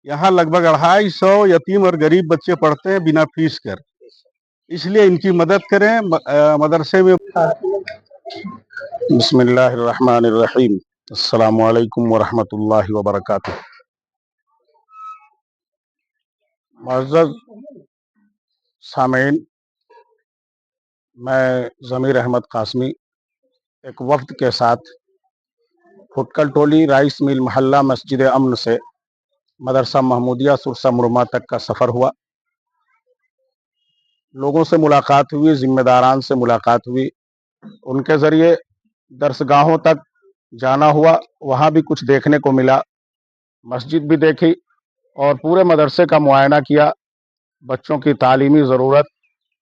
यहाँ लगभग 250 यतीम और गरीब बच्चे पढ़ते हैं बिना फीस कर। इसलिए इनकी मदद करें। मदरसे में बिस्मिल्लाहिर्रहमानिर्रहीम। अस्सलामु अलैकुम वरहमतुल्लाहि वबरकातुहू। मुअज़्ज़ज़ सामीन, मैं ज़मीर अहमद कासमी एक वफ़द के साथ फुटकल टोली राइस मिल मोहल्ला मस्जिद अमन से मदरसा महमूदिया सुरसा मुरमा तक का सफ़र हुआ। लोगों से मुलाकात हुई, ज़िम्मेदारान से मुलाकात हुई, उनके ज़रिए दरसगाहों तक जाना हुआ। वहाँ भी कुछ देखने को मिला, मस्जिद भी देखी और पूरे मदरसे का मुआयना किया। बच्चों की तालीमी ज़रूरत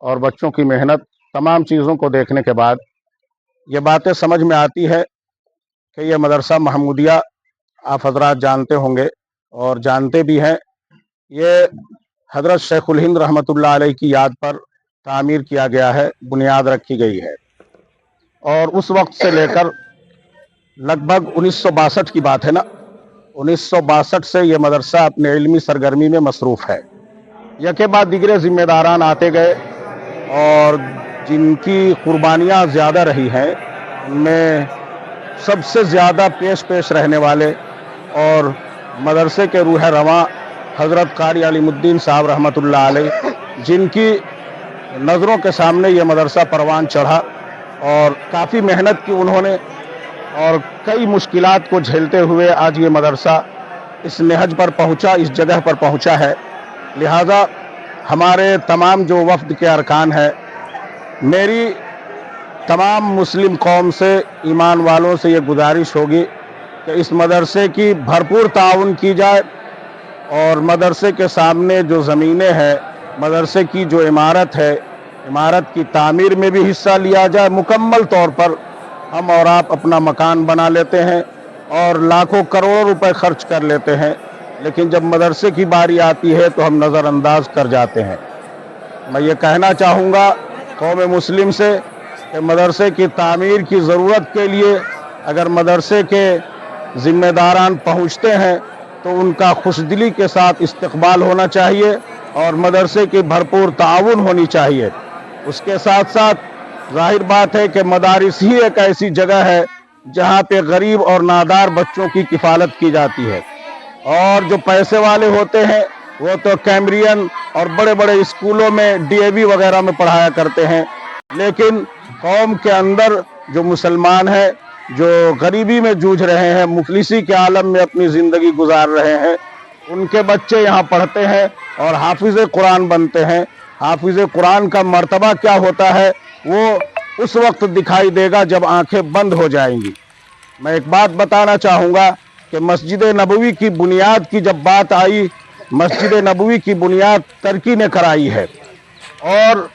और बच्चों की मेहनत, तमाम चीज़ों को देखने के बाद ये बातें समझ में आती है कि ये मदरसा महमूदिया आप हज़रात जानते होंगे और जानते भी हैं। ये हज़रत शेखुल हिंद रहमतुल्लाह अलैह की याद पर तामीर किया गया है, बुनियाद रखी गई है और उस वक्त से लेकर लगभग 1962 की बात है ना, 1962 से ये मदरसा अपने इल्मी सरगर्मी में मसरूफ़ है। यके बाद दिगरे ज़िम्मेदारान आते गए और जिनकी कुर्बानियाँ ज़्यादा रही हैं, उनमें सबसे ज़्यादा पेश रहने वाले और मदरसे के रूह रवां हज़रत कारी अलीमुद्दीन साहब रहमतुल्लाह अलैह, जिनकी नज़रों के सामने ये मदरसा परवान चढ़ा और काफ़ी मेहनत की उन्होंने और कई मुश्किलात को झेलते हुए आज ये मदरसा इस नहज पर पहुँचा, इस जगह पर पहुँचा है। लिहाजा हमारे तमाम जो वफ़द के अरकान हैं, मेरी तमाम मुस्लिम कौम से, ईमान वालों से ये गुजारिश होगी कि इस मदरसे की भरपूर ताउन की जाए और मदरसे के सामने जो ज़मीनें हैं, मदरसे की जो इमारत है, इमारत की तामीर में भी हिस्सा लिया जाए। मुकम्मल तौर पर हम और आप अपना मकान बना लेते हैं और लाखों करोड़ों रुपए खर्च कर लेते हैं, लेकिन जब मदरसे की बारी आती है तो हम नज़रअंदाज कर जाते हैं। मैं ये कहना चाहूँगा कौम मुस्लिम से कि मदरसे की तामीर की ज़रूरत के लिए अगर मदरसे के ज़िम्मेदारान पहुँचते हैं तो उनका खुशदिली के साथ इस्तकबाल होना चाहिए और मदरसे की भरपूर ताउन होनी चाहिए। उसके साथ साथ ज़ाहिर बात है कि मदारिस ही एक ऐसी जगह है जहाँ पे गरीब और नादार बच्चों की किफ़ालत की जाती है और जो पैसे वाले होते हैं वो तो कैम्ब्रियन और बड़े बड़े स्कूलों में डीएवी वगैरह में पढ़ाया करते हैं, लेकिन कौम के अंदर जो मुसलमान हैं, जो गरीबी में जूझ रहे हैं, मुफलिसी के आलम में अपनी ज़िंदगी गुजार रहे हैं, उनके बच्चे यहाँ पढ़ते हैं और हाफिज़ कुरान बनते हैं। हाफिज़ कुरान का मर्तबा क्या होता है वो उस वक्त दिखाई देगा जब आंखें बंद हो जाएंगी। मैं एक बात बताना चाहूँगा कि मस्जिद नबवी की बुनियाद की जब बात आई, मस्जिद नबवी की बुनियाद टर्की ने कराई है और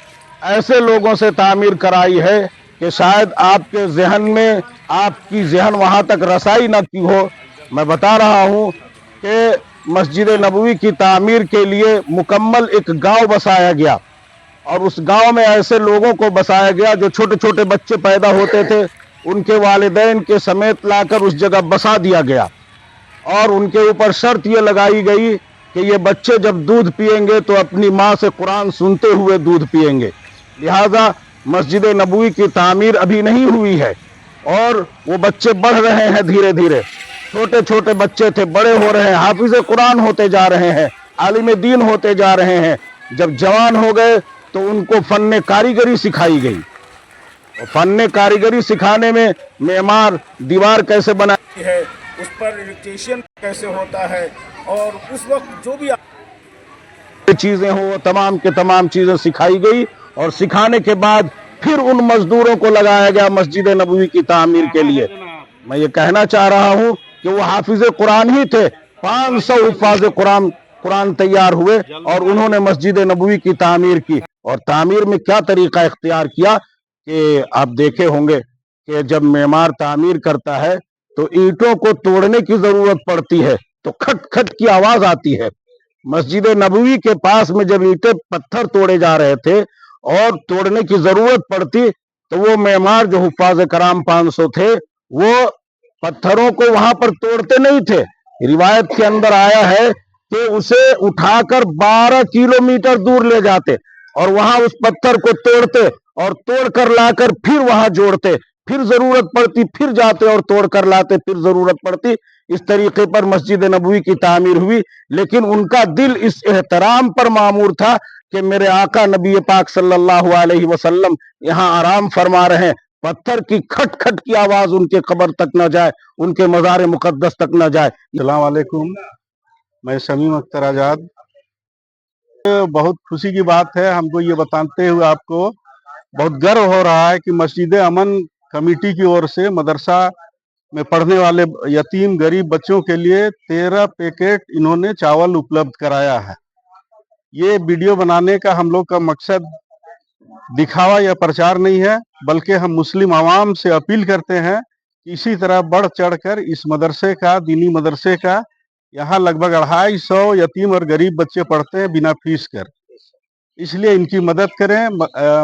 ऐसे लोगों से तामीर कराई है कि शायद आपके जहन में, आपकी जहन वहाँ तक रसाई न की हो। मैं बता रहा हूँ कि मस्जिद नबवी की तामीर के लिए मुकम्मल एक गांव बसाया गया और उस गांव में ऐसे लोगों को बसाया गया जो छोटे छोटे बच्चे पैदा होते थे, उनके वालिदैन के समेत लाकर उस जगह बसा दिया गया और उनके ऊपर शर्त ये लगाई गई कि ये बच्चे जब दूध पिएंगे तो अपनी माँ से कुरान सुनते हुए दूध पिएंगे। लिहाजा मस्जिद नबवी की तामीर अभी नहीं हुई है और वो बच्चे बढ़ रहे हैं धीरे धीरे। छोटे छोटे बच्चे थे, बड़े हो रहे हैं, हाफिज़ कुरान होते जा रहे हैं, आलिम दीन होते जा रहे हैं। जब जवान हो गए तो उनको फ़न कारीगरी सिखाई गई और फ़न कारीगरी सिखाने में मेमार दीवार कैसे बनाई है, उस पर इलेक्ट्रीशियन कैसे होता है और उस वक्त जो भी चीज़ें हो, तमाम के तमाम चीज़ें सिखाई गई और सिखाने के बाद फिर उन मजदूरों को लगाया गया मस्जिद नबवी की तामीर के लिए। मैं ये कहना चाह रहा हूँ कि वो हाफिज़ कुरान ही थे। 500 हुफ़ाज़ कुरान तैयार हुए और उन्होंने मस्जिद नबवी की तामीर की और तामीर में क्या तरीका इख्तियार किया कि आप देखे होंगे कि जब मेमार तामीर करता है तो ईंटों को तोड़ने की जरूरत पड़ती है तो खट खट की आवाज आती है। मस्जिद नबवी के पास में जब ईंटें पत्थर तोड़े जा रहे थे और तोड़ने की जरूरत पड़ती तो वो मेमार जो हुफ़ाज़ कराम 500 थे वो पत्थरों को वहां पर तोड़ते नहीं थे। रिवायत के अंदर आया है कि उसे उठाकर 12 किलोमीटर दूर ले जाते और वहां उस पत्थर को तोड़ते और तोड़कर लाकर फिर वहां जोड़ते, फिर जरूरत पड़ती फिर जाते और तोड़कर लाते, फिर जरूरत पड़ती। इस तरीके पर मस्जिद नबवी की तामीर हुई। लेकिन उनका दिल इस एहतराम पर मामूर था कि मेरे आका नबी पाक सल्लल्लाहु अलैहि वसल्लम यहाँ आराम फरमा रहे हैं, पत्थर की खट खट की आवाज उनके कब्र तक न जाए, उनके मज़ार मुकद्दस तक न जाए। अस्सलाम वालेकुम, मैं शमीम अख्तर आज़ाद। बहुत खुशी की बात है हमको ये बताते हुए, आपको बहुत गर्व हो रहा है कि मस्जिद अमन कमेटी की ओर से मदरसा में पढ़ने वाले यतीम गरीब बच्चों के लिए 13 पैकेट इन्होंने चावल उपलब्ध कराया है। ये वीडियो बनाने का हम लोग का मकसद दिखावा या प्रचार नहीं है, बल्कि हम मुस्लिम आवाम से अपील करते हैं कि इसी तरह बढ़ चढ़कर इस मदरसे का, दीनी मदरसे का, यहाँ लगभग 250 यतीम और गरीब बच्चे पढ़ते हैं बिना फीस कर, इसलिए इनकी मदद करें।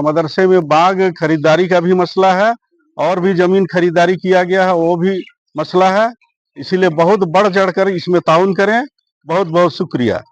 मदरसे में बाग खरीदारी का भी मसला है और भी जमीन खरीदारी किया गया है, वो भी मसला है, इसीलिए बहुत बढ़ चढ़कर इसमें ताउन करें। बहुत बहुत शुक्रिया।